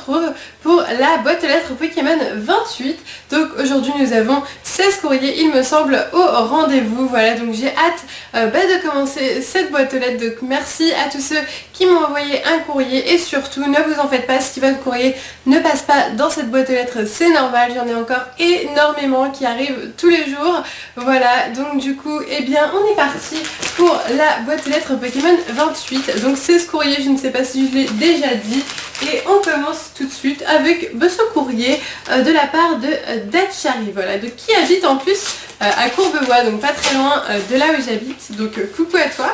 retrouve pour la boîte aux lettres Pokémon 28. Donc aujourd'hui nous avons 16 courriers il me semble au rendez-vous. Voilà, donc j'ai hâte de commencer cette boîte aux lettres. Donc merci à tous ceux qui m'ont envoyé un courrier et surtout ne vous en faites pas si votre courrier ne passe pas dans cette boîte aux lettres, c'est normal, j'en ai encore énormément qui arrivent tous les jours. Voilà, donc du coup eh bien on est parti pour la boîte aux lettres Pokémon 28. Donc 16 courriers, je ne sais pas si je l'ai déjà dit. Et on commence tout de suite avec ce courrier de la part de Dachary, voilà, de qui habite en plus à Courbevoie, donc pas très loin de là où j'habite. Donc coucou à toi.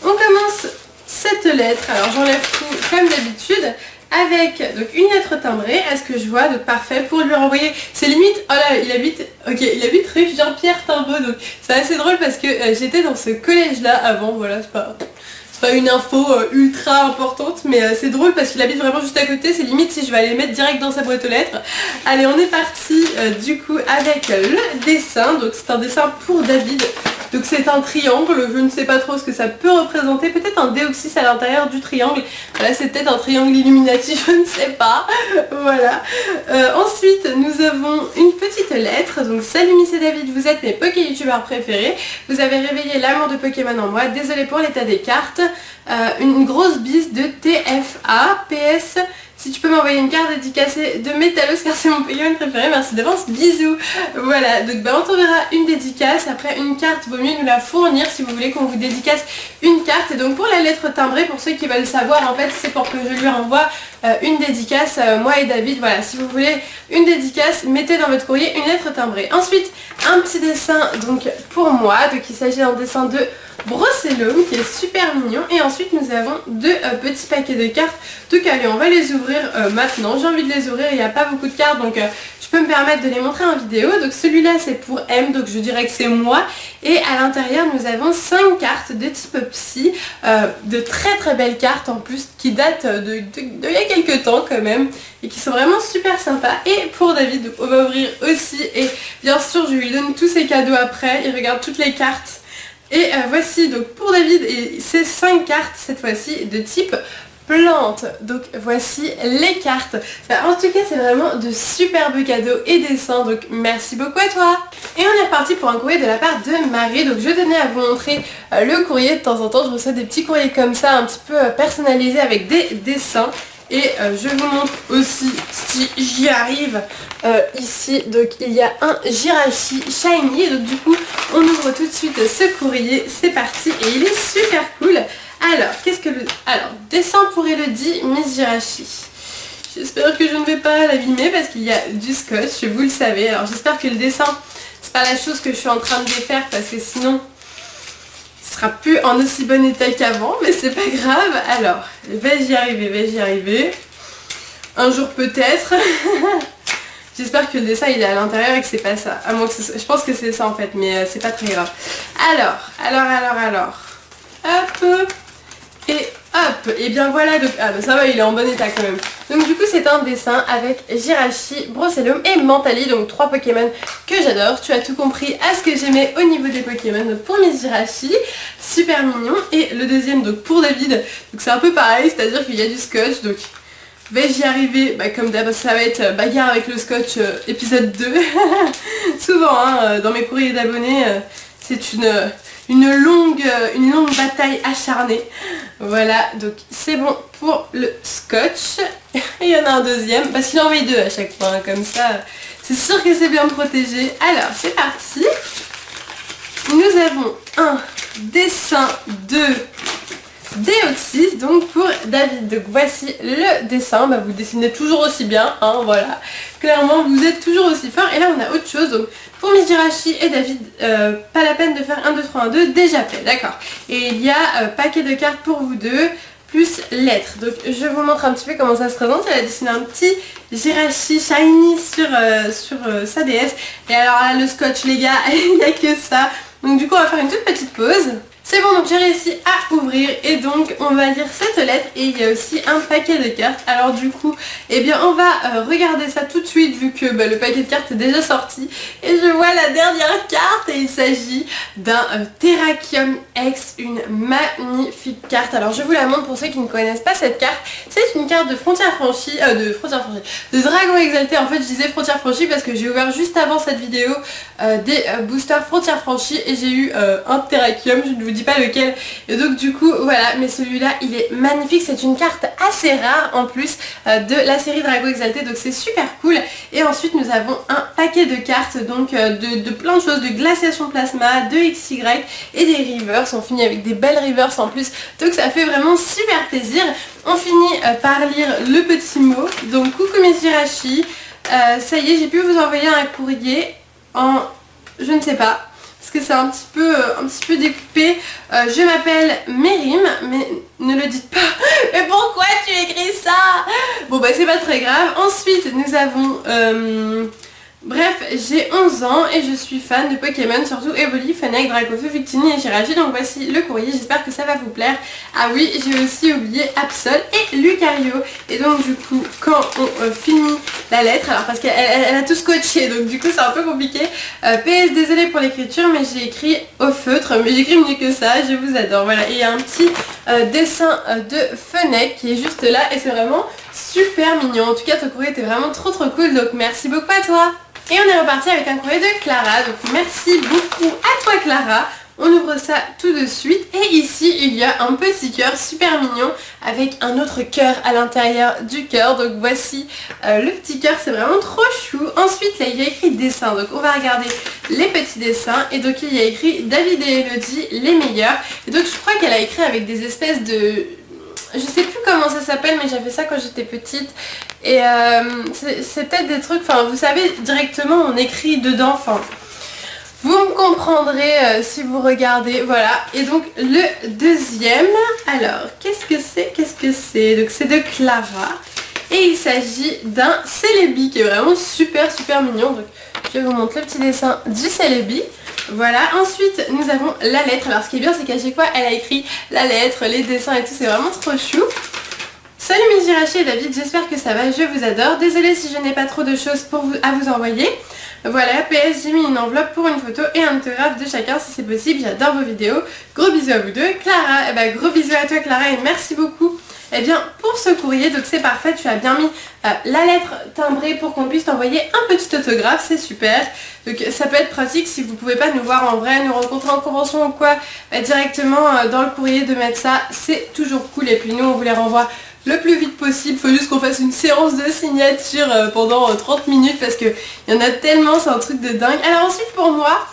On commence cette lettre, alors j'enlève tout comme d'habitude, avec donc une lettre timbrée, à ce que je vois, donc parfait, pour lui renvoyer, c'est limite, oh là, il habite rue Jean-Pierre Timbaud, donc c'est assez drôle parce que j'étais dans ce collège là avant, voilà, c'est pas une info ultra importante, mais c'est drôle parce qu'il habite vraiment juste à côté, c'est limite si je vais aller mettre direct dans sa boîte aux lettres. Allez, on est parti du coup avec le dessin, donc c'est un dessin pour David. Donc c'est un triangle, je ne sais pas trop ce que ça peut représenter, peut-être un déoxys à l'intérieur du triangle. Voilà, c'est peut-être un triangle Illuminati, je ne sais pas. Voilà. Ensuite, nous avons une petite lettre. Donc salut Miss et David, vous êtes mes Poké youtubeurs préférés. Vous avez réveillé l'amour de Pokémon en moi. Désolée pour l'état des cartes. Une grosse bise de TFA. PS. Si tu peux m'envoyer une carte dédicacée de Métalos car c'est mon Pokémon préféré, merci d'avance, bisous. Voilà, donc on t'enverra une dédicace, après une carte, vaut mieux nous la fournir si vous voulez qu'on vous dédicace une carte. Et donc pour la lettre timbrée, pour ceux qui veulent savoir, en fait c'est pour que je lui renvoie une dédicace, moi et David, voilà, si vous voulez une dédicace, mettez dans votre courrier une lettre timbrée. Ensuite, un petit dessin donc pour moi, donc il s'agit d'un dessin de Brocellum qui est super mignon. Et ensuite nous avons deux petits paquets de cartes. Donc allez, on va les ouvrir maintenant. J'ai envie de les ouvrir, il n'y a pas beaucoup de cartes donc je peux me permettre de les montrer en vidéo. Donc celui-là c'est pour M, donc je dirais que c'est moi. Et à l'intérieur nous avons 5 cartes de type Psy, de très belles cartes en plus qui datent il y a quelques temps quand même et qui sont vraiment super sympas. Et pour David, donc, on va ouvrir aussi et bien sûr je lui donne tous ses cadeaux après, il regarde toutes les cartes. Et voici donc pour David et ces 5 cartes cette fois-ci de type plante. Donc voici les cartes. En tout cas c'est vraiment de superbes cadeaux et dessins, donc merci beaucoup à toi. Et on est reparti pour un courrier de la part de Marie. Donc je tenais à vous montrer le courrier. De temps en temps je reçois des petits courriers comme ça un petit peu personnalisés avec des dessins. Et je vous montre aussi si j'y arrive ici. Donc il y a un Jirachi Shiny. Et donc du coup on ouvre tout de suite ce courrier. C'est parti et il est super cool. Alors qu'est-ce que le... Alors dessin pour Elodie, Miss Jirachi. J'espère que je ne vais pas l'abîmer parce qu'il y a du scotch, vous le savez. Alors j'espère que le dessin c'est pas la chose que je suis en train de défaire parce que sinon sera plus en aussi bon état qu'avant, mais c'est pas grave. Alors, vais-je y arriver, un jour peut-être. J'espère que le dessin il est à l'intérieur et que c'est pas ça. À moins que je pense que c'est ça en fait, mais c'est pas très grave. Alors. Hop. Et hop. Et bien voilà, donc ah, bah, ça va, il est en bon état quand même. Donc du coup c'est un dessin avec Jirachi, Brocellum et Mentali, donc 3 Pokémon que j'adore. Tu as tout compris à ce que j'aimais au niveau des Pokémon. Donc pour Miss Jirachi, super mignon. Et le deuxième donc pour David, donc c'est un peu pareil, c'est-à-dire qu'il y a du scotch. Donc vais-je y arriver? Bah, comme d'hab ça va être bagarre avec le scotch épisode 2. Souvent hein, dans mes courriers d'abonnés, c'est une longue bataille acharnée. Voilà, donc c'est bon pour le scotch. Et il y en a un deuxième, parce qu'il en met 2 à chaque fois, hein, comme ça, c'est sûr que c'est bien protégé. Alors, c'est parti. Nous avons un dessin de Déoxys, donc pour David. Donc voici le dessin, bah, vous dessinez toujours aussi bien, hein, voilà. Clairement, vous êtes toujours aussi fort. Et là, on a autre chose, donc pour Miss Jirachi et David, pas la peine de faire 1, 2, 3, 1, 2, déjà fait, d'accord. Et il y a paquet de cartes pour vous deux, plus lettres. Donc je vous montre un petit peu comment ça se présente. Elle a dessiné un petit Jirachi Shiny sur sa DS. Et alors là, le scotch, les gars, il n'y a que ça. Donc du coup, on va faire une toute petite pause. C'est bon, donc j'ai réussi à ouvrir et donc on va lire cette lettre et il y a aussi un paquet de cartes. Alors du coup, eh bien on va regarder ça tout de suite vu que le paquet de cartes est déjà sorti. Et je vois la dernière carte et il s'agit d'un Terrakium X, une magnifique carte. Alors je vous la montre pour ceux qui ne connaissent pas cette carte. C'est une carte de frontières franchies, de dragon exalté. En fait je disais frontières franchies parce que j'ai ouvert juste avant cette vidéo des boosters frontières franchies et j'ai eu un Terrakium, je ne vous dis pas lequel, et donc du coup voilà, mais celui-là il est magnifique, c'est une carte assez rare en plus de la série Dragon Exalté, donc c'est super cool. Et ensuite nous avons un paquet de cartes donc de plein de choses, de glaciation plasma, de XY et des reverse. On finit avec des belles reverse en plus, donc ça fait vraiment super plaisir. On finit par lire le petit mot, donc coucou mes Jirachi, ça y est, j'ai pu vous envoyer un courrier en je ne sais pas parce que c'est un petit peu découpé. Je m'appelle Mérim, mais ne le dites pas. Mais pourquoi tu écris ça? Bon bah c'est pas très grave. Ensuite nous avons bref, j'ai 11 ans et je suis fan de Pokémon, surtout Evoli, Fennec, Dracofeu, Victini et Jirachi. Donc voici le courrier, j'espère que ça va vous plaire. Ah oui, j'ai aussi oublié Absol et Lucario. Et donc du coup, quand on finit la lettre, alors parce qu'elle a tout scotché, donc du coup c'est un peu compliqué. PS, désolé pour l'écriture, mais j'ai écrit au feutre, mais j'écris mieux que ça, je vous adore. Voilà, et il y a un petit dessin de Fennec qui est juste là et c'est vraiment super mignon. En tout cas, ton courrier était vraiment trop cool, donc merci beaucoup à toi. Et on est reparti avec un courrier de Clara, donc merci beaucoup à toi Clara. On ouvre ça tout de suite et ici il y a un petit cœur super mignon avec un autre cœur à l'intérieur du cœur. Donc voici le petit cœur, c'est vraiment trop chou. Ensuite là il y a écrit dessin, donc on va regarder les petits dessins. Et donc il y a écrit David et Elodie les meilleurs. Et donc je crois qu'elle a écrit avec des espèces de... Je sais plus comment ça s'appelle, mais j'avais ça quand j'étais petite. Et c'est peut-être des trucs, enfin vous savez, directement on écrit dedans, enfin vous me comprendrez si vous regardez, voilà. Et donc le deuxième, alors qu'est-ce que c'est? Donc c'est de Clara et il s'agit d'un Celebi qui est vraiment super mignon. Donc je vous montre le petit dessin du Celebi. Voilà, ensuite nous avons la lettre. Alors ce qui est bien c'est qu'à chaque fois elle a écrit la lettre, les dessins et tout, c'est vraiment trop chou. Salut mes Jirachi et David, j'espère que ça va, je vous adore. Désolée si je n'ai pas trop de choses à vous envoyer. Voilà, PS, j'ai mis une enveloppe pour une photo et un autographe de chacun si c'est possible, j'adore vos vidéos. Gros bisous à vous deux. Clara, gros bisous à toi Clara et merci beaucoup. Eh bien pour ce courrier, donc c'est parfait, tu as bien mis la lettre timbrée pour qu'on puisse t'envoyer un petit autographe, c'est super. Donc ça peut être pratique si vous ne pouvez pas nous voir en vrai, nous rencontrer en convention ou quoi, directement dans le courrier de mettre ça, c'est toujours cool. Et puis nous on vous les renvoie le plus vite possible, faut juste qu'on fasse une séance de signature pendant 30 minutes parce qu'il y en a tellement, c'est un truc de dingue. Alors ensuite pour moi,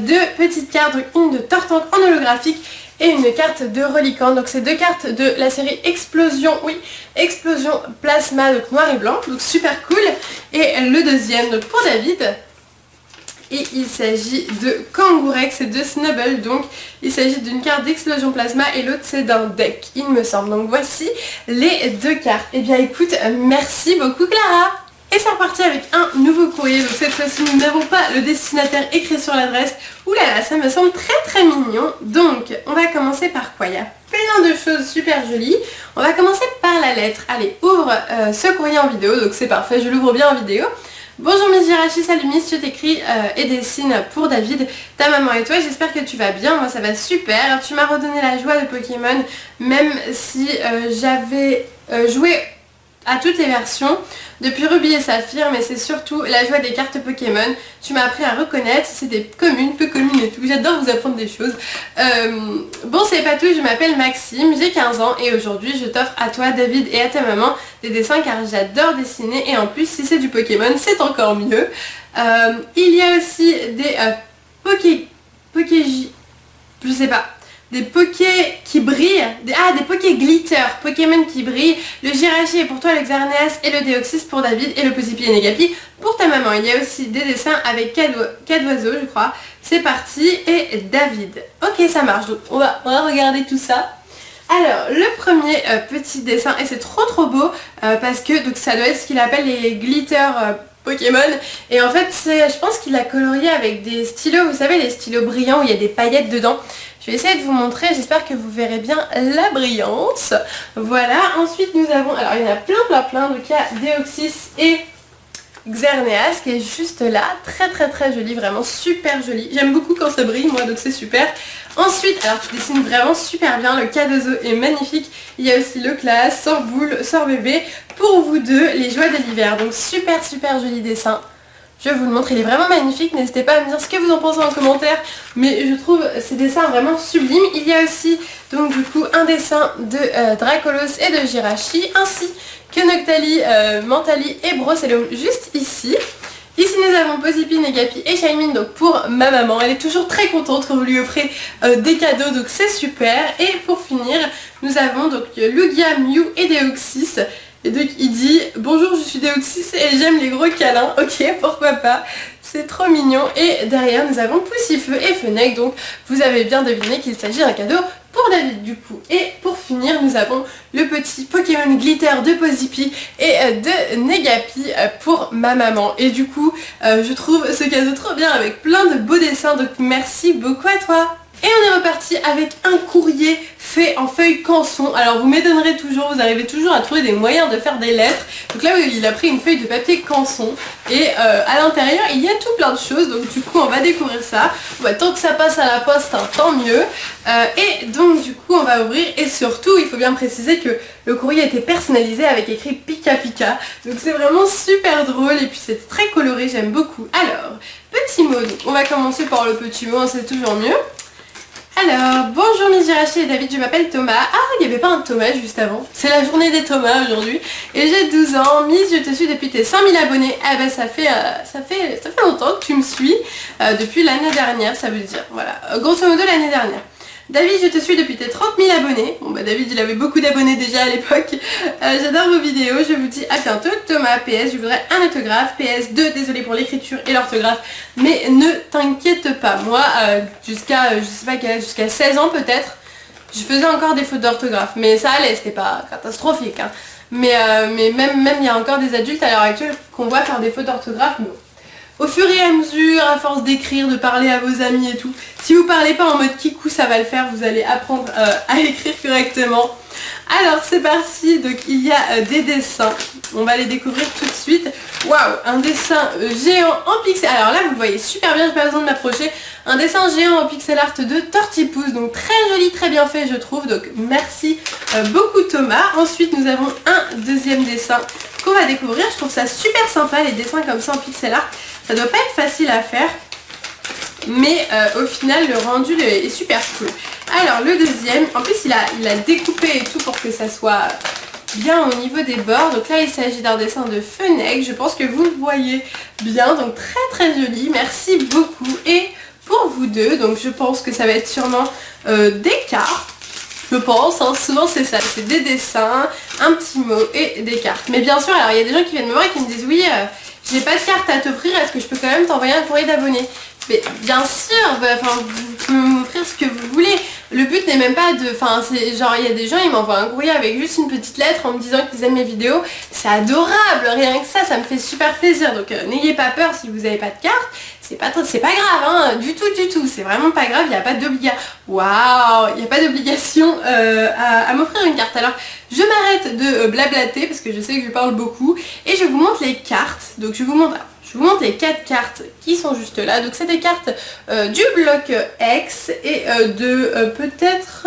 deux petites cartes, une de Tortank en holographique et une carte de Reliquant. Donc c'est deux cartes de la série Explosion, oui, Explosion Plasma, donc noir et blanc, donc super cool. Et le deuxième, donc pour David, et il s'agit de Kangourex et de Snubble, donc il s'agit d'une carte d'Explosion Plasma et l'autre c'est d'un deck, il me semble. Donc voici les deux cartes. Et bien écoute, merci beaucoup Clara. Et c'est reparti avec un nouveau courrier, donc cette fois-ci nous n'avons pas le destinataire écrit sur l'adresse. Oulala, ça me semble très mignon. Donc on va commencer par quoi? Il y a plein de choses super jolies. On va commencer par la lettre. Allez, ouvre ce courrier en vidéo, donc c'est parfait, je l'ouvre bien en vidéo. Bonjour mes Jirachi, salut Miss, je t'écris et dessine pour David, ta maman et toi, j'espère que tu vas bien, moi ça va super. Tu m'as redonné la joie de Pokémon, même si j'avais joué à toutes les versions depuis Ruby et Saphir, mais c'est surtout la joie des cartes Pokémon. Tu m'as appris à reconnaître si c'était commune, peu commune et tout. J'adore vous apprendre des choses. Bon, c'est pas tout, je m'appelle Maxime, j'ai 15 ans et aujourd'hui je t'offre à toi, David et à ta maman des dessins car j'adore dessiner et en plus si c'est du Pokémon c'est encore mieux. Il y a aussi des Pokéj, je sais pas. Des Poké qui brillent, des Poké glitter, Pokémon qui brillent. Le Jirachi est pour toi, le Xerneas et le Deoxys pour David et le Possipi et Negapi pour ta maman. Il y a aussi des dessins avec 4 oiseaux je crois. C'est parti et David. Ok ça marche, donc on va regarder tout ça. Alors le premier petit dessin et c'est trop beau parce que donc ça doit être ce qu'il appelle les glitter Pokémon et en fait je pense qu'il a colorié avec des stylos, vous savez les stylos brillants où il y a des paillettes dedans. Je vais essayer de vous montrer, j'espère que vous verrez bien la brillance. Voilà, ensuite nous avons, alors il y en a plein, donc il y a Deoxys et Xerneas qui est juste là, très joli, vraiment super joli. J'aime beaucoup quand ça brille moi, donc c'est super. Ensuite, alors tu dessines vraiment super bien, le Cardozo est magnifique. Il y a aussi le classe, Sort Boule, Sort Bébé. Pour vous deux, les joies de l'hiver, donc super joli dessin. Je vous le montre, il est vraiment magnifique, n'hésitez pas à me dire ce que vous en pensez en commentaire, mais je trouve ces dessins vraiment sublimes. Il y a aussi donc du coup un dessin de Dracolos et de Jirachi, ainsi que Noctali, Mentali et Brocellum juste ici. Ici nous avons Pozipi, Negapi et Shaimin donc pour ma maman, elle est toujours très contente quand vous lui offrez des cadeaux, donc c'est super. Et pour finir, nous avons donc Lugia, Mew et Deoxys. Et donc il dit bonjour, je suis Deoxys et j'aime les gros câlins. Ok, pourquoi pas, c'est trop mignon. Et derrière nous avons Poussifeu et Fennec, donc vous avez bien deviné qu'il s'agit d'un cadeau pour David du coup. Et pour finir nous avons le petit Pokémon Glitter de Pozipi et de Negapi pour ma maman. Et du coup je trouve ce cadeau trop bien avec plein de beaux dessins, donc merci beaucoup à toi. Et on est reparti avec un courrier fait en feuille canson. Alors vous m'étonnerez toujours, vous arrivez toujours à trouver des moyens de faire des lettres. Donc là il a pris une feuille de papier canson et à l'intérieur il y a tout plein de choses. Donc du coup on va découvrir ça. Bah, tant que ça passe à la poste, hein, tant mieux. Et donc du coup on va ouvrir et surtout il faut bien préciser que le courrier a été personnalisé avec écrit Pika Pika. Donc c'est vraiment super drôle et puis c'est très coloré, j'aime beaucoup. Alors, petit mot, donc on va commencer par le petit mot, hein, c'est toujours mieux. Alors, bonjour Miss Jirachi et David, je m'appelle Thomas. Ah, il n'y avait pas un Thomas juste avant. C'est la journée des Thomas aujourd'hui. Et j'ai 12 ans. Miss, je te suis depuis tes 100 000 abonnés. Ah ben ça fait longtemps que tu me suis. Depuis l'année dernière, ça veut dire. Voilà, grosso modo l'année dernière. David, je te suis depuis tes 30 000 abonnés. Bon bah David, il avait beaucoup d'abonnés déjà à l'époque. J'adore vos vidéos. Je vous dis à bientôt. Thomas, PS, je voudrais un autographe. PS2, désolé pour l'écriture et l'orthographe. Mais ne t'inquiète pas. Moi, jusqu'à, je sais pas quel âge, jusqu'à 16 ans peut-être, je faisais encore des fautes d'orthographe. Mais ça allait, c'était pas catastrophique. Hein. Mais même il y a encore des adultes à l'heure actuelle qu'on voit faire des fautes d'orthographe. Mais au fur et à mesure, à force d'écrire, de parler à vos amis et tout, si vous parlez pas en mode kikou, ça va le faire, vous allez apprendre à écrire correctement. Alors c'est parti, donc il y a des dessins, on va les découvrir tout de suite. Waouh, un dessin géant en pixel, alors là vous le voyez super bien, j'ai pas besoin de m'approcher. Un dessin géant en pixel art de Tortipousse, donc très joli, très bien fait je trouve, donc merci beaucoup Thomas. Ensuite nous avons un deuxième dessin qu'on va découvrir, je trouve ça super sympa les dessins comme ça en pixel art, ça doit pas être facile à faire. Mais au final le rendu est super cool. Alors le deuxième, en plus il a découpé et tout pour que ça soit bien au niveau des bords. Donc là il s'agit d'un dessin de Fennec, je pense que vous le voyez bien, donc très joli, merci beaucoup. Et pour vous deux, donc je pense que ça va être sûrement des cartes. Je pense, hein, souvent c'est ça, c'est des dessins, un petit mot et des cartes. Mais bien sûr, alors il y a des gens qui viennent me voir et qui me disent oui, j'ai pas de carte à t'offrir, est-ce que je peux quand même t'envoyer un courrier d'abonné? Mais bien sûr, bah, vous pouvez m'offrir ce que vous voulez. Le but n'est même pas de... Enfin, c'est genre, il y a des gens, ils m'envoient un courrier avec juste une petite lettre en me disant qu'ils aiment mes vidéos. C'est adorable, rien que ça me fait super plaisir. Donc n'ayez pas peur si vous n'avez pas de carte. C'est pas grave, hein, du tout. C'est vraiment pas grave, il n'y a pas d'obligation. Waouh, il n'y a pas d'obligation à m'offrir une carte. Alors, je m'arrête de blablater parce que je sais que je parle beaucoup. Et je vous montre les cartes. Donc, je vous montre les 4 cartes qui sont juste là. Donc, c'est des cartes du bloc X et de peut-être...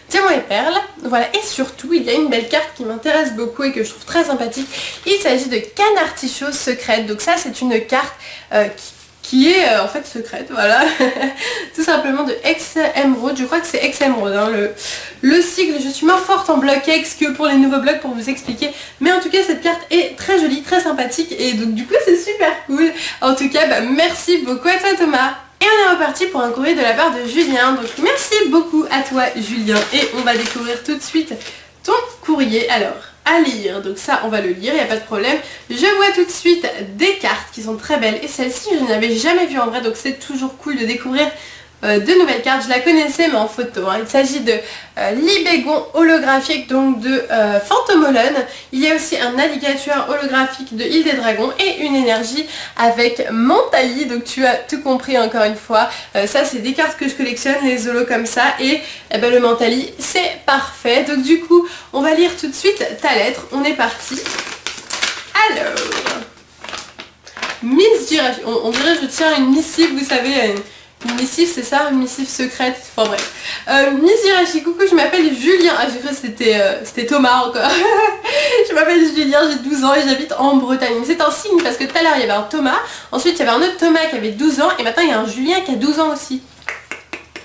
Diamant et perles, voilà, et surtout il y a une belle carte qui m'intéresse beaucoup et que je trouve très sympathique. Il s'agit de Canartichaud secrète, donc ça c'est une carte qui est en fait secrète, voilà, tout simplement de X-Emerald, je crois que c'est X-Emerald, hein, le sigle. Je suis moins forte en bloc X que pour les nouveaux blocs pour vous expliquer, mais en tout cas cette carte est très jolie, très sympathique et donc du coup c'est super cool. En tout cas, bah, merci beaucoup à toi Thomas. Et on est reparti pour un courrier de la part de Julien, donc merci beaucoup à toi Julien. Et on va découvrir tout de suite ton courrier. Alors, à lire, donc ça on va le lire, il n'y a pas de problème. Je vois tout de suite des cartes qui sont très belles et celle-ci je n'avais jamais vue en vrai, donc c'est toujours cool de découvrir deux nouvelles cartes. Je la connaissais mais en photo, hein. Il s'agit de Libégon holographique, donc de Phantomolon. Il y a aussi un alligator holographique de Île des Dragons et une énergie avec Mentali, donc tu as tout compris encore une fois. Ça c'est des cartes que je collectionne, les holos comme ça, et ben, le Mentali c'est parfait. Donc du coup on va lire tout de suite ta lettre, on est parti. Alors, Miss Jirachi, on dirait je tiens une missive, vous savez, une missive c'est ça, une missive secrète, enfin bref. Miss Jirachi, coucou, je m'appelle Julien, ah j'ai cru que c'était Thomas encore. Je m'appelle Julien, j'ai 12 ans et j'habite en Bretagne. C'est un signe parce que tout à l'heure il y avait un Thomas, ensuite il y avait un autre Thomas qui avait 12 ans et maintenant il y a un Julien qui a 12 ans aussi.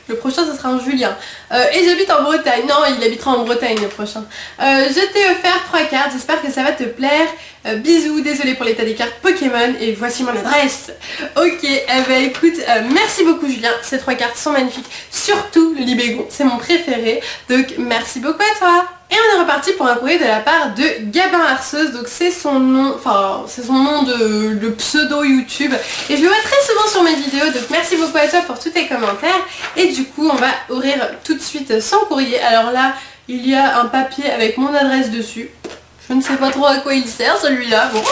Le prochain ce sera un Julien. Et j'habite en Bretagne. Non, il habitera en Bretagne le prochain. Je t'ai offert 3 cartes, j'espère que ça va te plaire. Bisous, désolé pour l'état des cartes Pokémon et voici mon adresse. Ok, ben écoute, merci beaucoup Julien, ces 3 cartes sont magnifiques. Surtout le Libégon, c'est mon préféré. Donc merci beaucoup à toi. Et on est reparti pour un courrier de la part de Gabin Harceuse, donc c'est son nom, enfin c'est son nom de pseudo YouTube et je le vois très souvent sur mes vidéos, donc merci beaucoup à toi pour tous tes commentaires. Et du coup on va ouvrir tout de suite son courrier. Alors là il y a un papier avec mon adresse dessus. Je ne sais pas trop à quoi il sert celui-là. Bon.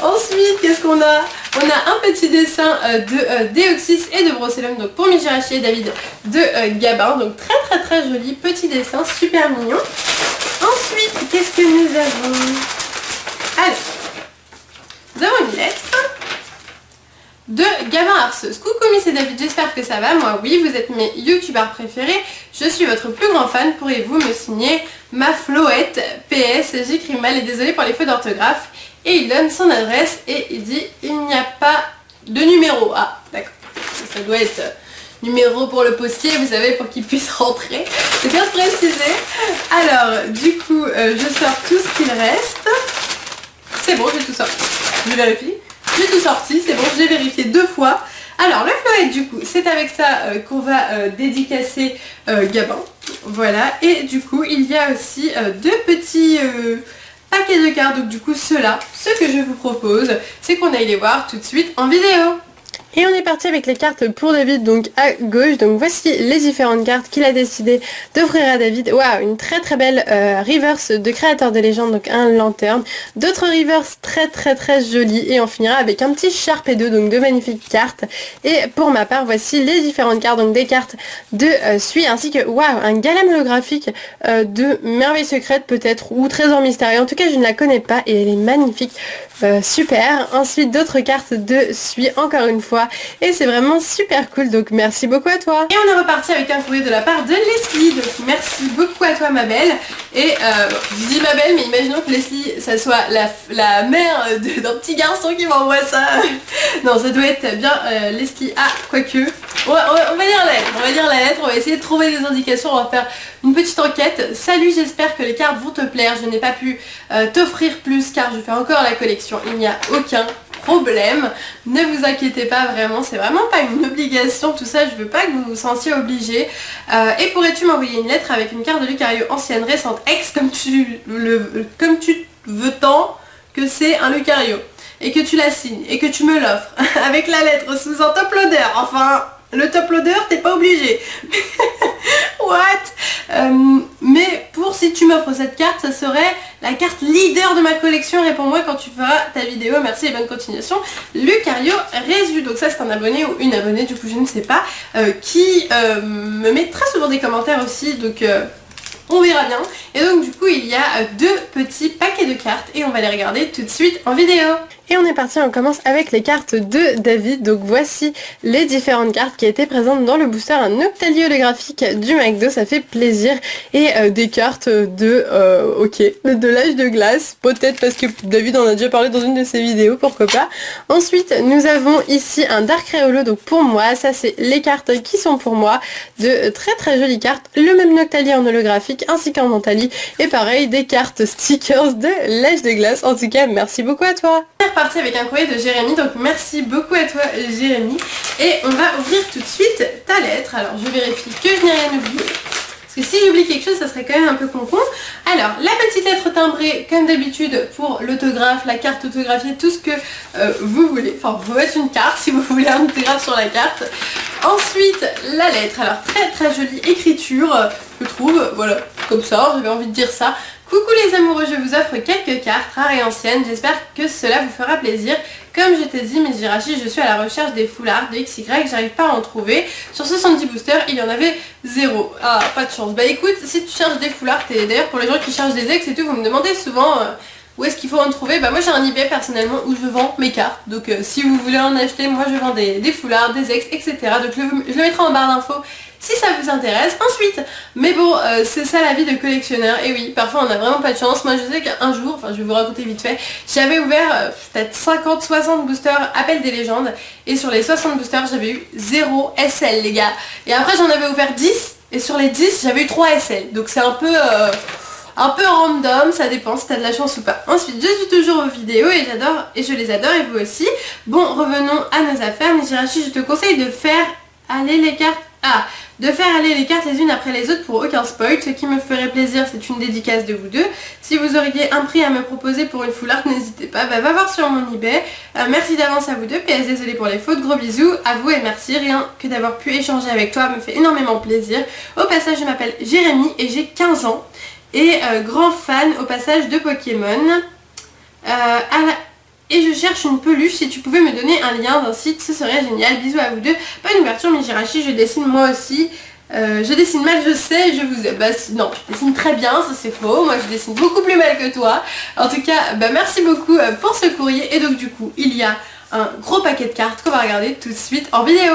Ensuite, qu'est-ce qu'on a? On a un petit dessin de Déoxys et de Brocellum, donc pour Miss Jirachi et David de Gabin. Donc très joli petit dessin, super mignon. Ensuite, qu'est-ce que nous avons? Alors, nous avons une lettre de Gabin Harceuse. Coucou Miss et David, j'espère que ça va. Moi oui, vous êtes mes youtubeurs préférés. Je suis votre plus grand fan. Pourriez-vous me signer ma Floette? PS, j'écris mal et désolé pour les fautes d'orthographe. Et il donne son adresse et il dit il n'y a pas de numéro. Ah, d'accord. Ça doit être numéro pour le postier, vous savez, pour qu'il puisse rentrer. C'est bien précisé. Alors, du coup, je sors tout ce qu'il reste. C'est bon, j'ai tout sorti. Je vérifie. J'ai tout sorti, c'est bon, j'ai vérifié 2 fois. Alors le Floette du coup, c'est avec ça qu'on va dédicacer Gabin. Voilà, et du coup il y a aussi 2 petits paquets de cartes. Donc du coup ceux-là, ce que je vous propose, c'est qu'on aille les voir tout de suite en vidéo. Et on est parti avec les cartes pour David, donc à gauche. Donc voici les différentes cartes qu'il a décidé d'offrir à David. Waouh, une très belle reverse de créateur de légende, donc un lanterne. D'autres reverse très jolies. Et on finira avec un petit Sharpé 2, donc de magnifiques cartes. Et pour ma part, voici les différentes cartes, donc des cartes de Sui, ainsi que, waouh, un Galem holographique de Merveille Secrète peut-être, ou Trésor Mystérieux. En tout cas, je ne la connais pas et elle est magnifique. Super. Ensuite, d'autres cartes de Sui, encore une fois. Et c'est vraiment super cool, donc merci beaucoup à toi. Et on est reparti avec un courrier de la part de Leslie, donc merci beaucoup à toi ma belle. Et je dis ma belle, mais imaginons que Leslie ça soit la mère d'un petit garçon qui m'envoie ça. Non, ça doit être bien Leslie. Ah, quoique on va lire la lettre, on va essayer de trouver des indications, on va faire une petite enquête. Salut, j'espère que les cartes vont te plaire. Je n'ai pas pu t'offrir plus car je fais encore la collection, il n'y a aucun problème, ne vous inquiétez pas, vraiment, c'est vraiment pas une obligation tout ça, je veux pas que vous vous sentiez obligé. Et pourrais-tu m'envoyer une lettre avec une carte de Lucario ancienne, récente, ex, comme tu veux tant que c'est un Lucario, et que tu la signes, et que tu me l'offres, avec la lettre sous un top loader, enfin... Le top loader, t'es pas obligé. What? Mais pour si tu m'offres cette carte, ça serait la carte leader de ma collection. Réponds-moi quand tu feras ta vidéo. Merci et bonne continuation. Lucario Résu. Donc ça c'est un abonné ou une abonnée, du coup je ne sais pas, qui me met très souvent des commentaires aussi. Donc on verra bien. Et donc du coup il y a 2 petits paquets de cartes et on va les regarder tout de suite en vidéo. Et on est parti, on commence avec les cartes de David. Donc voici les différentes cartes qui étaient présentes dans le booster. Un Noctali holographique du McDo, ça fait plaisir. Et des cartes de l'âge de glace. Peut-être parce que David en a déjà parlé dans une de ses vidéos, pourquoi pas. Ensuite, nous avons ici un Dark Holo, donc pour moi. Ça, c'est les cartes qui sont pour moi. De très jolies cartes. Le même Noctali en holographique, ainsi qu'en Mentali. Et pareil, des cartes stickers de l'âge de glace. En tout cas, merci beaucoup à toi. Parti avec un courrier de Jérémy, donc merci beaucoup à toi Jérémy, et on va ouvrir tout de suite ta lettre. Alors je vérifie que je n'ai rien oublié parce que si j'oublie quelque chose, ça serait quand même un peu con. Alors, la petite lettre timbrée, comme d'habitude, pour l'autographe, la carte autographiée, tout ce que vous voulez. Enfin, vous faites une carte si vous voulez un autographe sur la carte. Ensuite, la lettre. Alors, très très jolie écriture, je trouve. Voilà, comme ça, j'avais envie de dire ça. Coucou les amoureux, je vous offre quelques cartes rares et anciennes. J'espère que cela vous fera plaisir. Comme je t'ai dit, Miss Jirachi, je suis à la recherche des foulards de XY, j'arrive pas à en trouver. Sur 70 boosters, il y en avait 0. Ah, pas de chance. Bah écoute, si tu cherches des foulards, d'ailleurs pour les gens qui cherchent des ex et tout, vous me demandez souvent où est-ce qu'il faut en trouver. Bah moi j'ai un eBay personnellement où je vends mes cartes. Donc si vous voulez en acheter, moi je vends des foulards, des ex, etc. Donc je le mettrai en barre d'infos si ça vous intéresse. Ensuite, mais bon, c'est ça la vie de collectionneur. Et oui, parfois on a vraiment pas de chance. Moi je sais qu'un jour, enfin je vais vous raconter vite fait, j'avais ouvert peut-être 50-60 boosters appel des légendes. Et sur les 60 boosters, j'avais eu 0 SL les gars. Et après j'en avais ouvert 10. Et sur les 10, j'avais eu 3 SL. Donc c'est un peu random, ça dépend si t'as de la chance ou pas. Ensuite, je suis toujours aux vidéos et j'adore, et je les adore et vous aussi. Bon, revenons à nos affaires. Miss Jirachi, je te conseille de faire aller les cartes. De faire aller les cartes les unes après les autres pour aucun spoil. Ce qui me ferait plaisir, c'est une dédicace de vous deux. Si vous auriez un prix à me proposer pour une foulard, n'hésitez pas. Bah, va voir sur mon eBay. Merci d'avance à vous deux. PS, désolé pour les fautes. Gros bisous à vous et merci. Rien que d'avoir pu échanger avec toi me fait énormément plaisir. Au passage, je m'appelle Jérémy et j'ai 15 ans. Et grand fan au passage de Pokémon. Et je cherche une peluche, si tu pouvais me donner un lien d'un site, ce serait génial. Bisous à vous deux. Pas une ouverture, Miss Jirachi, je dessine moi aussi. Je dessine mal, je sais, je vous... Bah non, je dessine très bien, ça c'est faux. Moi je dessine beaucoup plus mal que toi. En tout cas, bah merci beaucoup pour ce courrier. Et donc du coup, il y a un gros paquet de cartes qu'on va regarder tout de suite en vidéo.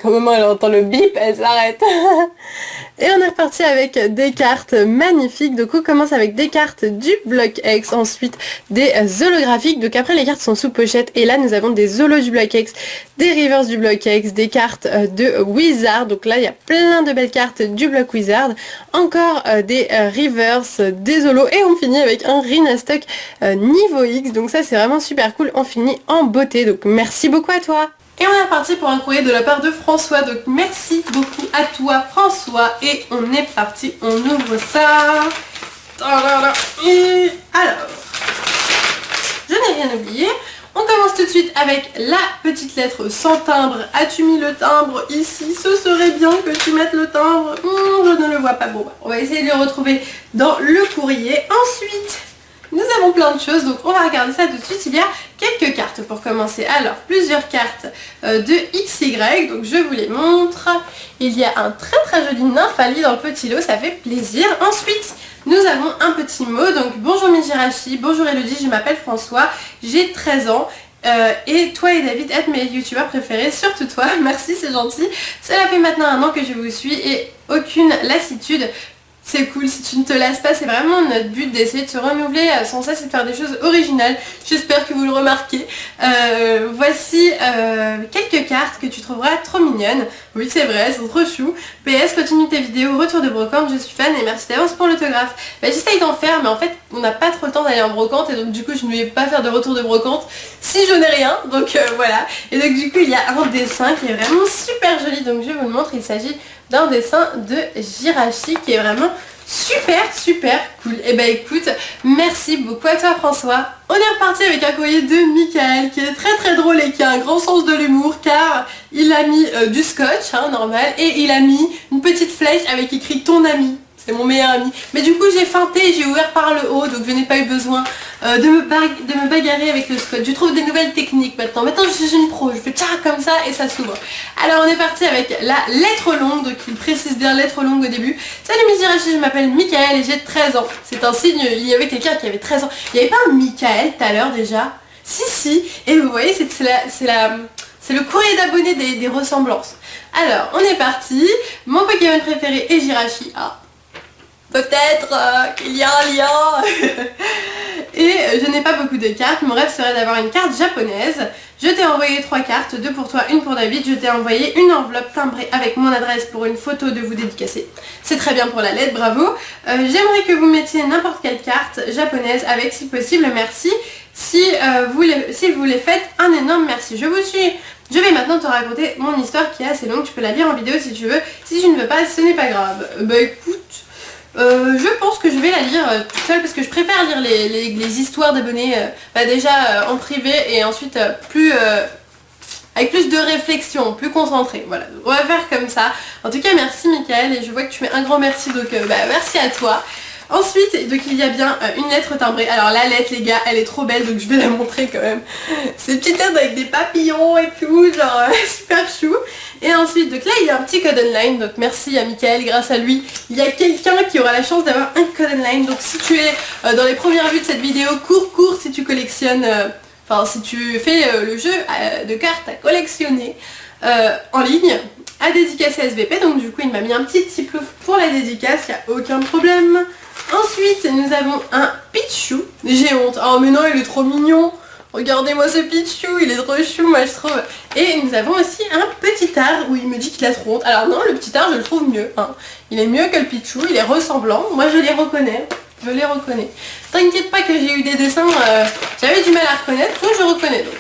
Quand maman elle entend le bip, elle s'arrête. Et on est reparti avec des cartes magnifiques. Donc on commence avec des cartes du bloc X, ensuite des holographiques. Donc après les cartes sont sous pochette et là nous avons des holos du bloc X, des rivers du bloc X, des cartes de Wizard. Donc là il y a plein de belles cartes du bloc Wizard, encore des rivers, des holos et on finit avec un Rhinastock niveau X. Donc ça c'est vraiment super cool, on finit en beauté. Donc merci beaucoup à toi. Et on est reparti pour un courrier de la part de François, donc merci beaucoup à toi François. Et on est parti, on ouvre ça. Et alors, je n'ai rien oublié. On commence tout de suite avec la petite lettre sans timbre. As-tu mis le timbre ici? Ce serait bien que tu mettes le timbre. Je ne le vois pas. Bon, on va essayer de le retrouver dans le courrier. Ensuite, nous avons plein de choses, donc on va regarder ça tout de suite. Il y a quelques cartes pour commencer. Alors, plusieurs cartes de XY, donc je vous les montre. Il y a un très très joli Nymphali dans le petit lot, ça fait plaisir. Ensuite, nous avons un petit mot, donc bonjour Miss Jirachi, bonjour Elodie, je m'appelle François, j'ai 13 ans. Et toi et David êtes mes youtubeurs préférés, surtout toi, merci c'est gentil. Cela fait maintenant 1 an que je vous suis et aucune lassitude. C'est cool, si tu ne te lasses pas, c'est vraiment notre but d'essayer de se renouveler sans cesse et de faire des choses originales. J'espère que vous le remarquez. Voici quelques cartes que tu trouveras trop mignonnes. Oui c'est vrai, elles sont trop chou. PS, continue tes vidéos, retour de brocante, je suis fan et merci d'avance pour l'autographe. Bah, j'essaye d'en faire mais en fait on n'a pas trop le temps d'aller en brocante et donc du coup je ne vais pas faire de retour de brocante si je n'ai rien. Donc voilà. Et donc du coup il y a un dessin qui est vraiment super joli, donc je vous le montre, il s'agit d'un dessin de Jirachi qui est vraiment super cool. Et bah écoute, merci beaucoup à toi François. On est reparti avec un courrier de Michael qui est très drôle et qui a un grand sens de l'humour car il a mis du scotch, normal, et il a mis une petite flèche avec écrit ton ami. C'est mon meilleur ami. Mais du coup j'ai feinté, j'ai ouvert par le haut, donc je n'ai pas eu besoin de me bagarrer avec le scotch. Je trouve des nouvelles techniques maintenant. Maintenant je suis une pro, je fais tcha comme ça et ça s'ouvre. Alors on est parti avec la lettre longue, donc il précise bien lettre longue au début. Salut Miss Jirachi, je m'appelle Michael et j'ai 13 ans. C'est un signe, il y avait quelqu'un qui avait 13 ans. Il n'y avait pas un Michael tout à l'heure déjà? Si, et vous voyez c'est le courrier d'abonnés des ressemblances. Alors on est parti. Mon Pokémon préféré est Jirachi. Peut-être qu'il y a un lien. Et je n'ai pas beaucoup de cartes, mon rêve serait d'avoir une carte japonaise. Je t'ai envoyé 3 cartes, 2 pour toi, 1 pour David. Je t'ai envoyé une enveloppe timbrée avec mon adresse pour une photo de vous dédicacer. C'est très bien pour la lettre, bravo. J'aimerais que vous mettiez n'importe quelle carte japonaise avec, si possible, merci. Si vous les faites, un énorme merci. Je vous suis. Je vais maintenant te raconter mon histoire qui est assez longue. Tu peux la lire en vidéo si tu veux. Si tu ne veux pas, ce n'est pas grave. Bah écoute... je pense que je vais la lire toute seule parce que je préfère lire les histoires d'abonnés déjà en privé et ensuite avec plus de réflexion, plus concentrée. Voilà, on va faire comme ça. En tout cas, merci Mickaël et je vois que tu mets un grand merci, donc merci à toi. Ensuite, donc il y a bien une lettre timbrée. Alors la lettre les gars, elle est trop belle donc je vais la montrer quand même. C'est une petite lettre avec des papillons et tout, genre super chou. Et ensuite, donc là il y a un petit code online, donc merci à Mickaël, grâce à lui, il y a quelqu'un qui aura la chance d'avoir un code online. Donc si tu es dans les premières vues de cette vidéo, cours si tu collectionnes, enfin si tu fais le jeu de cartes à collectionner en ligne, à dédicacer SVP. Donc du coup il m'a mis un petit tiplouf pour la dédicace, il n'y a aucun problème. Ensuite, nous avons un Pichou. J'ai honte. Oh mais non, il est trop mignon. Regardez-moi ce Pichou, il est trop chou, moi je trouve. Et nous avons aussi un petit art où il me dit qu'il a trop honte. Alors non, le petit art, je le trouve mieux. Hein. Il est mieux que le Pichou, il est ressemblant. Moi je les reconnais. Je les reconnais. T'inquiète pas que j'ai eu des dessins, j'avais du mal à reconnaître. Moi je reconnais donc.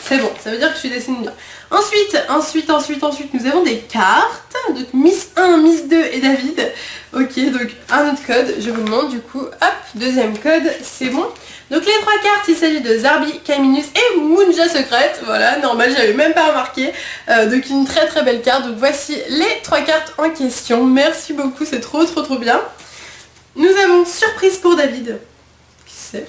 C'est bon, ça veut dire que je dessine bien. Ensuite, nous avons des cartes. Donc Miss 1, Miss 2 et David. Ok, donc un autre code, je vous le montre du coup. Hop, deuxième code, c'est bon. Donc les 3 cartes, il s'agit de Zarbi, Caminus et Munja secrète. Voilà, normal, j'avais même pas remarqué. Donc une très très belle carte. Donc voici les 3 cartes en question. Merci beaucoup, c'est trop bien. Nous avons surprise pour David. Qui c'est?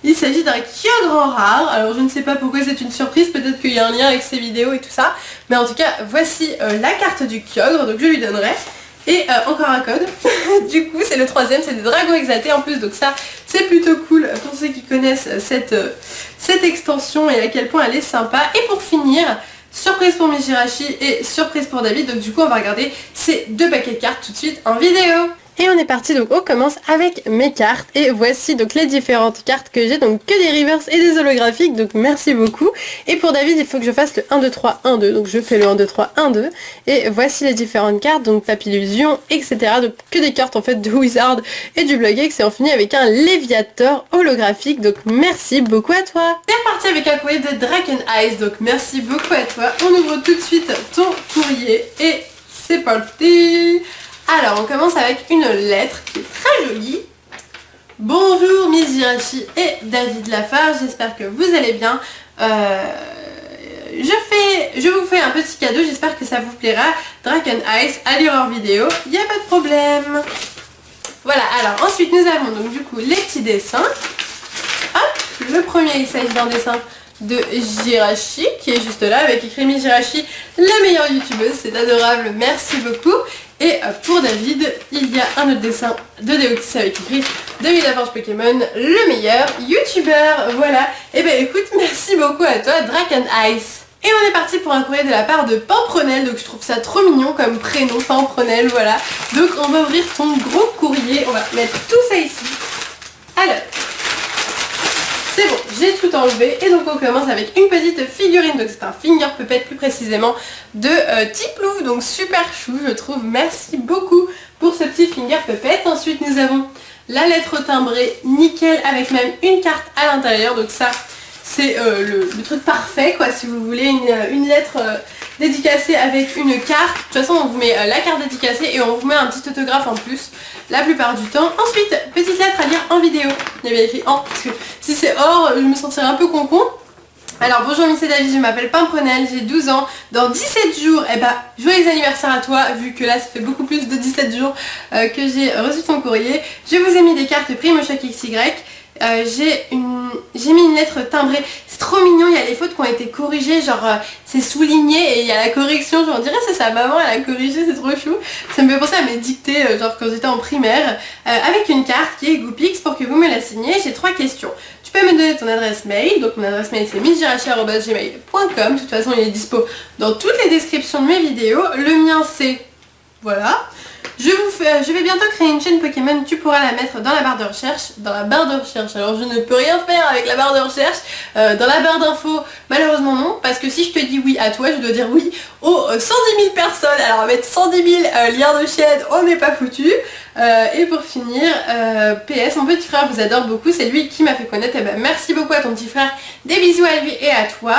Il s'agit d'un Kyogre en rare. Alors je ne sais pas pourquoi c'est une surprise, peut-être qu'il y a un lien avec ses vidéos et tout ça. Mais en tout cas, voici la carte du Kyogre, donc je lui donnerai. Et encore un code. Du coup, c'est le 3ème, c'est des dragons exaltés en plus. Donc ça, c'est plutôt cool pour ceux qui connaissent cette extension et à quel point elle est sympa. Et pour finir, surprise pour Mijirachi et surprise pour David. Donc du coup, on va regarder ces 2 paquets de cartes tout de suite en vidéo. Et on est parti, donc on commence avec mes cartes et voici donc les différentes cartes que j'ai, donc que des reverse et des holographiques, donc merci beaucoup. Et pour David il faut que je fasse le 1, 2, 3, 1, 2, donc je fais le 1, 2, 3, 1, 2 et voici les différentes cartes, donc Papillusion, etc. Donc que des cartes en fait de Wizard et du Blogex et on finit avec un Léviator holographique, donc merci beaucoup à toi. C'est reparti avec un courrier de Draken Eyes, donc merci beaucoup à toi. On ouvre tout de suite ton courrier et c'est parti. Alors, on commence avec une lettre qui est très jolie. Bonjour Mijirachi et David Lafarge, j'espère que vous allez bien. Je vous fais un petit cadeau, j'espère que ça vous plaira. Draken Ice, allez voir vidéo, il n'y a pas de problème. Voilà, alors ensuite nous avons donc du coup les petits dessins. Hop, le premier il s'agit d'un dessin de Jirachi qui est juste là avec écrit Mijirachi, la meilleure youtubeuse, c'est adorable, merci beaucoup. Et pour David, il y a un autre dessin de Deoxys avec écrit David Lafarge Pokémon, le meilleur youtubeur. Voilà, et ben écoute, merci beaucoup à toi Draken Ice. Et on est parti pour un courrier de la part de Pampronel, donc je trouve ça trop mignon comme prénom, Pampronel, voilà. Donc on va ouvrir ton gros courrier, on va mettre tout ça ici. Alors, c'est bon, j'ai tout enlevé et donc on commence avec une petite figurine, donc c'est un finger puppet plus précisément de Tiplouf, donc super chou je trouve, merci beaucoup pour ce petit finger puppet. Ensuite nous avons la lettre timbrée nickel avec même une carte à l'intérieur, donc ça c'est le truc parfait quoi, si vous voulez une lettre dédicacée avec une carte. De toute façon on vous met la carte dédicacée et on vous met un petit autographe en plus la plupart du temps. Ensuite, petite lettre à lire en vidéo. Il y avait écrit en, parce que si c'est hors, je me sentirais un peu concon. Alors bonjour Miss et David, je m'appelle Pampronel, j'ai 12 ans. Dans 17 jours, eh ben, joyeux anniversaire à toi, vu que là ça fait beaucoup plus de 17 jours que j'ai reçu ton courrier. Je vous ai mis des cartes Prime Choc XY. J'ai mis une lettre timbrée, c'est trop mignon, il y a les fautes qui ont été corrigées, genre c'est souligné et il y a la correction, genre on dirait c'est sa maman, elle a corrigé, c'est trop chou. Ça me fait penser à mes dictées, genre quand j'étais en primaire, avec une carte qui est Goopix pour que vous me la signiez. J'ai 3 questions. Tu peux me donner ton adresse mail, donc mon adresse mail c'est mijirachi@gmail.com, de toute façon il est dispo dans toutes les descriptions de mes vidéos. Le mien c'est, voilà. Je vais bientôt créer une chaîne Pokémon, tu pourras la mettre dans la barre de recherche. Dans la barre de recherche, alors je ne peux rien faire avec la barre de recherche. Dans la barre d'infos, malheureusement non, parce que si je te dis oui à toi, je dois dire oui aux 110 000 personnes. Alors on va mettre 110 000 liens de chaîne, on n'est pas foutu. Et pour finir, PS, mon petit frère vous adore beaucoup, c'est lui qui m'a fait connaître. Et ben merci beaucoup à ton petit frère, des bisous à lui et à toi.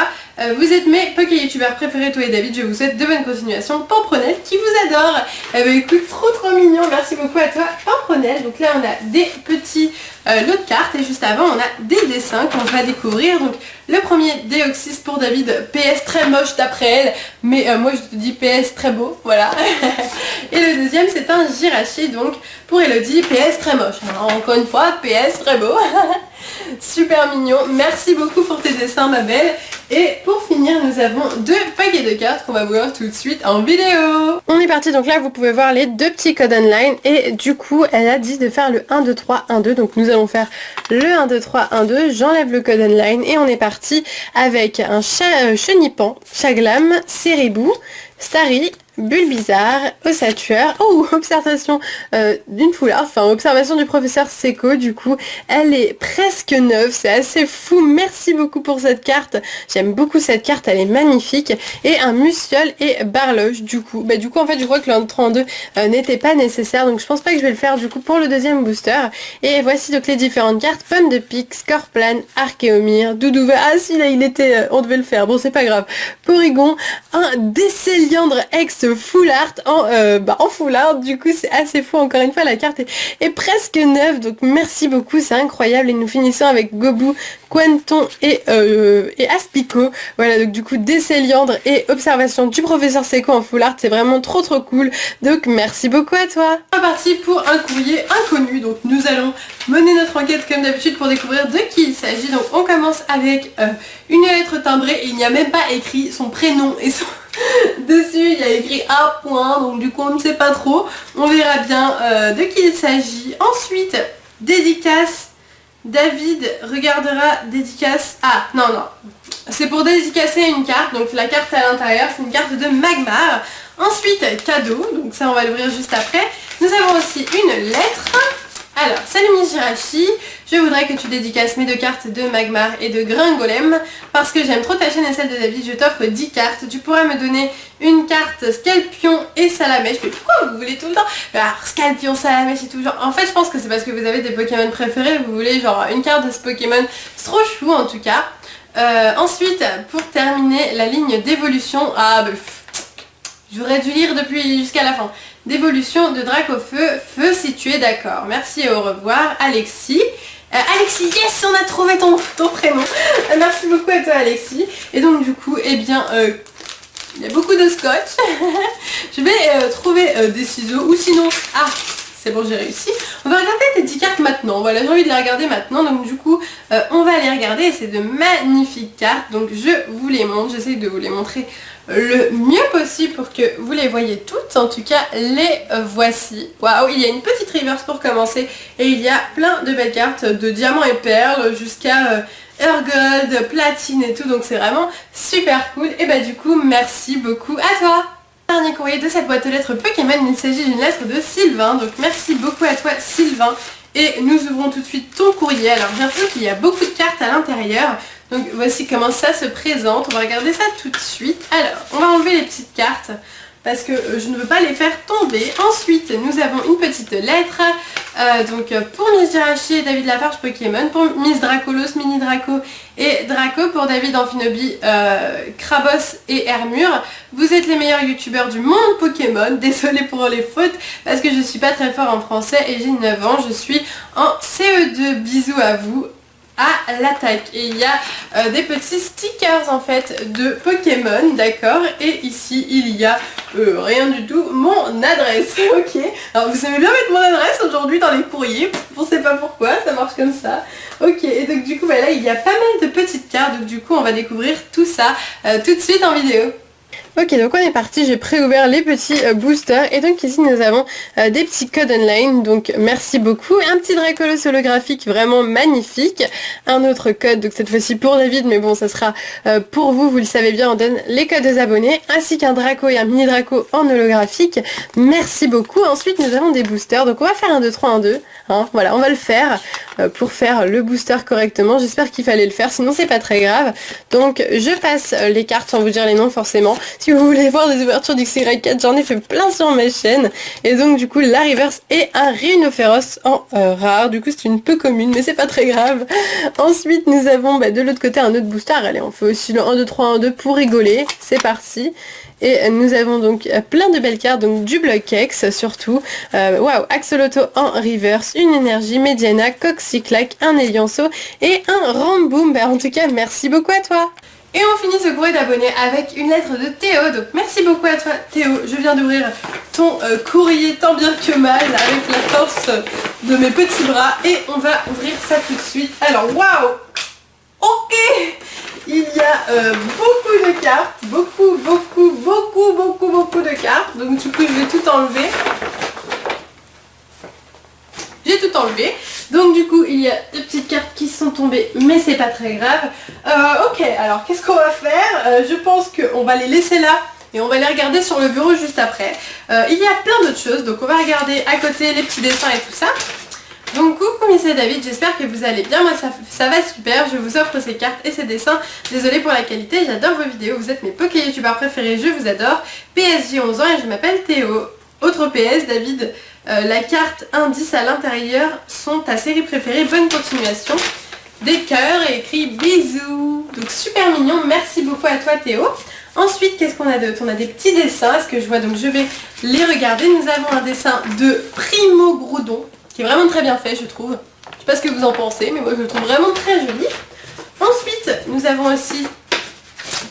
Vous êtes mes Poké youtubeurs préférés, toi et David, je vous souhaite de bonnes continuations. Pampronel qui vous adore. Eh ben écoute, trop mignon, merci beaucoup à toi Pampronel. Donc là on a des petits lots de cartes et juste avant on a des dessins qu'on va découvrir. Donc le premier Déoxys pour David, PS très moche d'après elle, mais moi je te dis PS très beau, voilà. Et le deuxième c'est un Jirachi, donc pour Elodie, PS très moche. Alors, encore une fois, PS très beau. Super mignon, merci beaucoup pour tes dessins ma belle. Et pour finir nous avons deux paquets de cartes qu'on va voir tout de suite en vidéo. On est parti, donc là vous pouvez voir les deux petits codes online et du coup elle a dit de faire le 1, 2, 3, 1, 2. Donc nous allons faire le 1, 2, 3, 1, 2, j'enlève le code online et on est parti avec un Chenipan, Chaglam, Ceribou, Starry, Bulbizarre, Ossatueur, observation d'une foulard, enfin observation du professeur Seco, du coup elle est presque neuve, c'est assez fou, merci beaucoup pour cette carte, j'aime beaucoup cette carte, elle est magnifique, et un Musiole et Barloche, du coup en fait je crois que le 32 n'était pas nécessaire, donc je pense pas que je vais le faire du coup pour le deuxième booster, et voici donc les différentes cartes, Pomme de Pique, Scorplan, Archéomir, Doudouva, ah si là il était, on devait le faire, bon c'est pas grave, Porygon, un Décéliandre ex full art en full art, du coup c'est assez fou, encore une fois la carte est presque neuve, donc merci beaucoup, c'est incroyable. Et nous finissons avec Gobou, Quenton et Aspico, voilà, donc du coup Décéliandre et observation du professeur Seco en full art, c'est vraiment trop cool, donc merci beaucoup à toi. On est parti pour un courrier inconnu, donc nous allons mener notre enquête comme d'habitude pour découvrir de qui il s'agit. Donc on commence avec une lettre timbrée et il n'y a même pas écrit son prénom et son... Dessus il y a écrit un point, donc du coup on ne sait pas trop, on verra bien de qui il s'agit. Ensuite, dédicace, David regardera dédicace, non, c'est pour dédicacer une carte, donc la carte à l'intérieur c'est une carte de Magmar. Ensuite, cadeau, donc ça on va l'ouvrir juste après. Nous avons aussi une lettre. Alors, salut Miss Jirachi, je voudrais que tu dédicaces mes deux cartes de Magmar et de Gringolem parce que j'aime trop ta chaîne et celle de David, je t'offre 10 cartes. Tu pourrais me donner une carte Scalpion et Salamèche. Mais pourquoi vous voulez tout le temps? Alors, Scalpion, Salamèche et tout genre. En fait, je pense que c'est parce que vous avez des Pokémon préférés, vous voulez genre une carte de ce Pokémon. C'est trop chou en tout cas. Ensuite, pour terminer, la ligne d'évolution. J'aurais dû lire depuis jusqu'à la fin. D'évolution de Dracofeu, feu si tu es d'accord. Merci et au revoir Alexis. Alexis, yes, on a trouvé ton prénom. Merci beaucoup à toi Alexis. Et donc du coup, il y a beaucoup de scotch. Je vais trouver des ciseaux ou sinon... c'est bon, j'ai réussi. On va regarder tes 10 cartes maintenant. Voilà, j'ai envie de les regarder maintenant. Donc du coup, on va les regarder. Et c'est de magnifiques cartes. Donc je vous les montre. J'essaie de vous les montrer le mieux possible pour que vous les voyez toutes. En tout cas, les voici. Waouh, il y a une petite reverse pour commencer. Et il y a plein de belles cartes de diamants et perles jusqu'à... Gold, platine et tout. Donc c'est vraiment super cool. Et du coup, merci beaucoup à toi. Dernier courrier de cette boîte aux lettres Pokémon, il s'agit d'une lettre de Sylvain, donc merci beaucoup à toi Sylvain. Et nous ouvrons tout de suite ton courrier. Alors j'ai l'impression qu'il y a beaucoup de cartes à l'intérieur, donc voici comment ça se présente, on va regarder ça tout de suite. Alors, on va enlever les petites cartes, parce que je ne veux pas les faire tomber. Ensuite, nous avons une petite lettre, pour Miss Jirachi et David Lafarge Pokémon, pour Miss Dracolos, Mini Draco et Draco, pour David Amphinobi, Krabos et Hermure. Vous êtes les meilleurs youtubeurs du monde Pokémon, désolée pour les fautes, parce que je suis pas très fort en français et j'ai 9 ans, je suis en CE2, bisous à vous. À l'attaque. Et il y a des petits stickers en fait de Pokémon, d'accord. Et ici il y a rien du tout, mon adresse. Ok, alors vous aimez bien mettre mon adresse aujourd'hui dans les courriers, on sait pas pourquoi, ça marche comme ça. Ok, et donc du coup là il y a pas mal de petites cartes, donc du coup on va découvrir tout ça tout de suite en vidéo. Ok, donc on est parti, j'ai préouvert les petits boosters et donc ici nous avons des petits codes online, donc merci beaucoup. Un petit Dracolos holographique vraiment magnifique, un autre code, donc cette fois-ci pour David, mais bon ça sera pour vous, vous le savez bien, on donne les codes des abonnés, ainsi qu'un Draco et un mini Draco en holographique, merci beaucoup. Ensuite nous avons des boosters, donc on va faire un 2, 3, 1, 2, hein, voilà, on va le faire pour faire le booster correctement, j'espère qu'il fallait le faire, sinon c'est pas très grave. Donc je passe les cartes sans vous dire les noms forcément. Si vous voulez voir des ouvertures d'XY4, j'en ai fait plein sur ma chaîne. Et donc du coup la reverse est un rhinophéros en rare. Du coup c'est une peu commune mais c'est pas très grave. Ensuite nous avons de l'autre côté un autre booster. Allez, on fait aussi le 1, 2, 3, 1, 2 pour rigoler. C'est parti. Et nous avons donc plein de belles cartes, donc du bloc X surtout. Waouh, Axolotl en reverse, une énergie, Mediana, Coxyclac, un Elianso et un Ramboom. En tout cas, merci beaucoup à toi. Et on finit ce courrier d'abonnés avec une lettre de Théo. Donc merci beaucoup à toi Théo. Je viens d'ouvrir ton courrier tant bien que mal avec la force de mes petits bras. Et on va ouvrir ça tout de suite. Alors waouh. Ok. Il y a beaucoup de cartes. Beaucoup de cartes. Donc du coup je vais tout enlever. J'ai tout enlevé. Donc du coup il y a des petites cartes qui sont tombées mais c'est pas très grave. Ok, alors qu'est-ce qu'on va faire? Je pense qu'on va les laisser là et on va les regarder sur le bureau juste après. Il y a plein d'autres choses, donc on va regarder à côté les petits dessins et tout ça. Donc coucou Miss et David, j'espère que vous allez bien, moi ça va super, je vous offre ces cartes et ces dessins. Désolée pour la qualité, j'adore vos vidéos, vous êtes mes Poké youtubeurs préférés, je vous adore. PS, j'ai 11 ans et je m'appelle Théo. Autre PS, David, la carte indice à l'intérieur sont ta série préférée, bonne continuation. Des cœurs et écrit bisous. Donc super mignon, merci beaucoup à toi Théo. Ensuite, qu'est-ce qu'on a d'autre? On a des petits dessins, est-ce que je vois? Donc je vais les regarder. Nous avons un dessin de Primo Groudon, qui est vraiment très bien fait je trouve. Je sais pas ce que vous en pensez, mais moi je le trouve vraiment très joli. Ensuite, nous avons aussi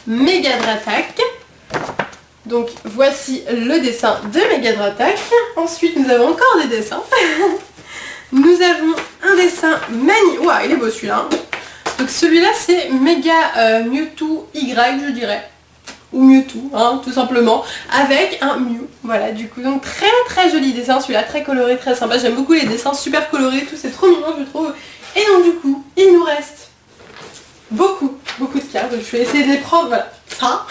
Megadratak. Donc voici le dessin de Megadratak. Ensuite nous avons encore des dessins. Nous avons un dessin magnifique. Ouah, il est beau celui-là. Donc celui-là c'est Mega Mewtwo Y je dirais. Ou Mewtwo, hein, tout simplement. Avec un Mew. Voilà, du coup donc très joli dessin. Celui-là très coloré, très sympa. J'aime beaucoup les dessins super colorés, tout c'est trop mignon je trouve. Et donc du coup, il nous reste beaucoup de cartes. Donc je vais essayer de les prendre, voilà. Ça.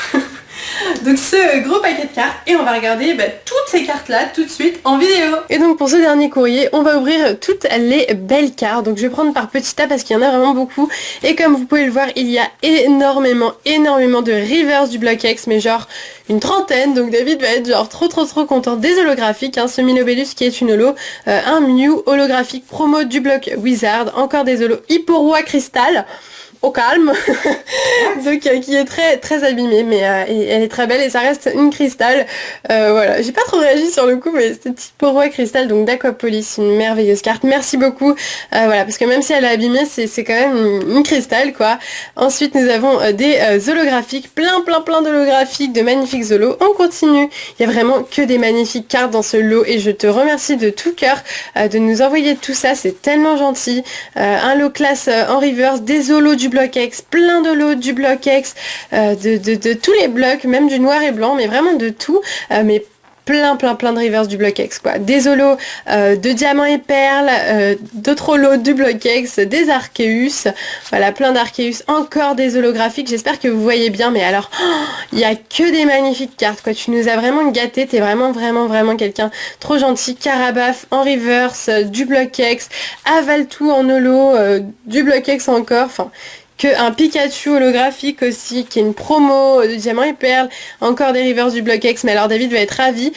Donc ce gros paquet de cartes et on va regarder toutes ces cartes là tout de suite en vidéo. Et donc pour ce dernier courrier on va ouvrir toutes les belles cartes. Donc je vais prendre par petits tas parce qu'il y en a vraiment beaucoup. Et comme vous pouvez le voir il y a énormément de reverse du bloc X, mais genre une trentaine. Donc David va être genre trop content. Des holographiques, hein, ce Minobellus qui est une holo, un Mew holographique promo du bloc Wizard, encore des holos Hipporoi Cristal. Au calme. Donc qui est très abîmée mais elle est très belle et ça reste une cristal. Voilà, j'ai pas trop réagi sur le coup mais c'est Hipporoi Cristal donc d'Aquapolis, une merveilleuse carte, merci beaucoup. Voilà, parce que même si elle est abîmée c'est quand même une cristal quoi. Ensuite nous avons des holographiques, plein d'holographiques, de magnifiques holos. On continue, il y a vraiment que des magnifiques cartes dans ce lot et je te remercie de tout cœur de nous envoyer tout ça, c'est tellement gentil. Un lot classe en reverse, des holos du bloc X, plein de lots du bloc X, de tous les blocs, même du noir et blanc, mais vraiment de tout, mais plein de reverse du bloc X quoi. Des holos de diamants et perles, d'autres holos du bloc X, des Arceus, voilà plein d'Arceus, encore des holographiques, j'espère que vous voyez bien, mais alors il y a que des magnifiques cartes quoi, tu nous as vraiment gâté, t'es vraiment quelqu'un trop gentil. Carabaf en reverse, du bloc X, Avaltou en holo, du bloc X encore, enfin un Pikachu holographique aussi, qui est une promo de diamants et perles, encore des reverse du bloc X, mais alors David va être ravi.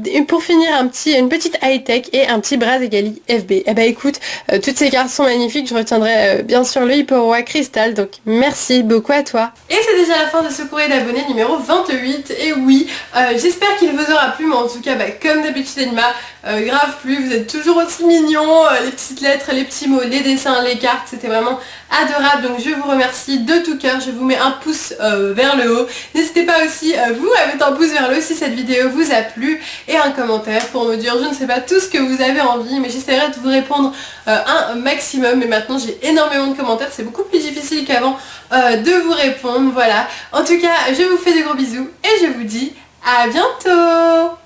Et pour finir, une petite high-tech et un petit Brazegali FB. Eh ben écoute, toutes ces cartes sont magnifiques, je retiendrai bien sûr le Hipporoi Cristal, donc merci beaucoup à toi. Et c'est déjà la fin de ce courrier d'abonnés numéro 28, et oui, j'espère qu'il vous aura plu, mais en tout cas, comme d'habitude Anima, grave plu, vous êtes toujours aussi mignons, les petites lettres, les petits mots, les dessins, les cartes, c'était vraiment adorable. Donc je vous remercie de tout cœur, je vous mets un pouce vers le haut. N'hésitez pas aussi vous à mettre un pouce vers le haut si cette vidéo vous a plu et un commentaire pour me dire je ne sais pas tout ce que vous avez envie, mais j'essaierai de vous répondre un maximum. Mais maintenant j'ai énormément de commentaires, c'est beaucoup plus difficile qu'avant de vous répondre. Voilà, en tout cas je vous fais de gros bisous et je vous dis à bientôt.